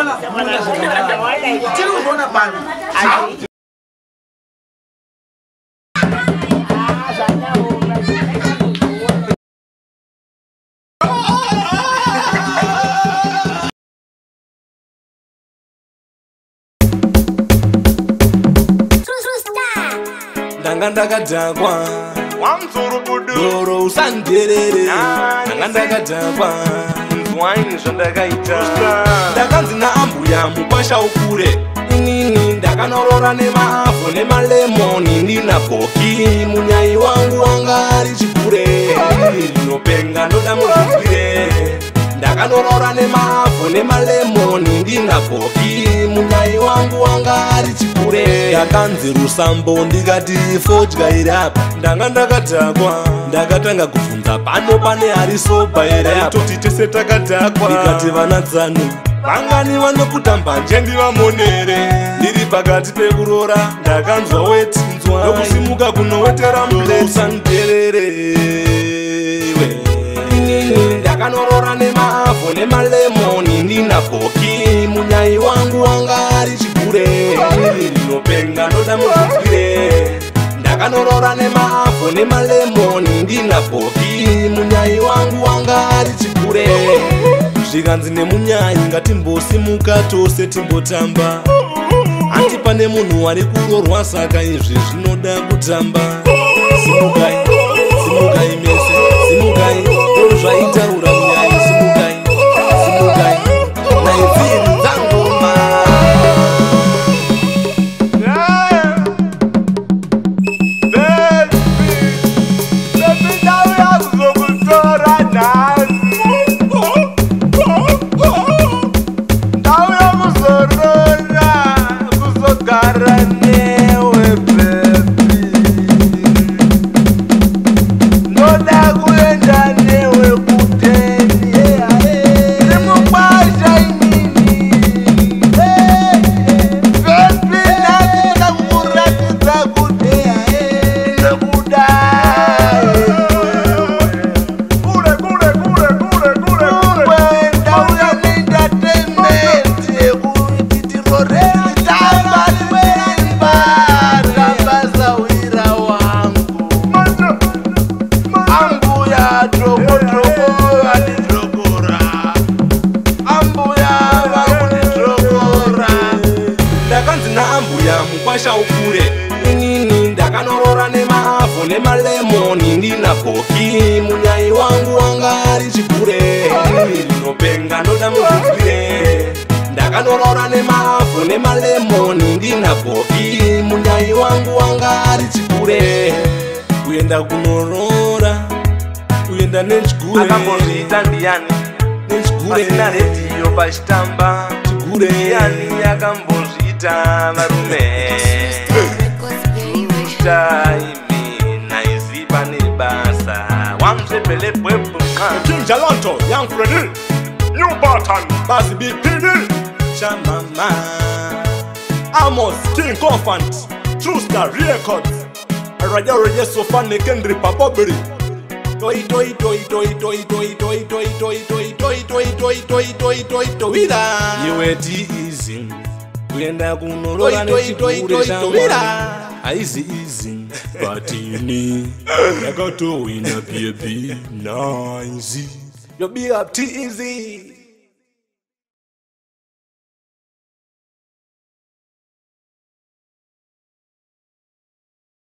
Bwana. Chini unaona bwana. Ndakadakwa Doro usanderere Ndakadakwa Nzwaini zvandakaita Ndakanzi naambuya mukwasha ukure Inini ndakanorora nemaavho nemalemoni Ndina boki munyai wangu wanga ari chikure Ndinopenga ndoda muzvizwire Ndakanorora nemaavho nemalemoni Ndina boki munyai wangu wanga ari chikure Ndakanzi rusambo ndikati fodya irapa Ndanga ndakadhakwa Ndakatanga kubvunza pano pane ari soba ere Toti tese takadhakwa Ndikati vana dzanu vangani vanokuta mbanje ndivamonere Ndiri pakati pekurora ndakanzwa wetinzwa Nokusimuka kunowetera mlesanderere Ndakanorora nemaavho nemalemoni Ndina boki munyai wangu wanga ari chikure Ndinopenga ndoda muzvizwire Ndakanorora nemaavho nemalemoni Ndina boki munyai wangu wanga ari chikure Zvikanzi nemunyai ngatimbosimuka tose timbotamba Handi pane munhu ari kurorwa saka izvi zvinoda kutamba Simukai, simukai mese, simukai Ndozvaitaura munyai, simukai, simukai Naiviri dzangoma mukwasha ukure Inini ndakanorora nemaavho nemalemoni Ndina boki munyai wangu wanga ari chikure Ndinopenga ndoda muzvizwire Ndakanorora nemaavho nemalemoni Ndina boki munyai wangu wanga ari chikure Kuenda kunorora Kuenda nechikure Akambozviita ndiani Pasina radio pachitamba Chikure Ndiani akambozviita varume Taimi naizipa nebasa Wamzepele pwepu King Jalonto, Young Freddy New Barton, Bazi BPD Chamama Amos, King Confant True Star Records Raja Raja Sofane Kendri Papobiri Toi toi toi toi toi toi toi toi toi toi toi toi toi toi toi toi toi Iwe easy Kuenda kunorora nechikure chama Aizi easy Batini Yakatowina baby Nice Yo big up T-Easy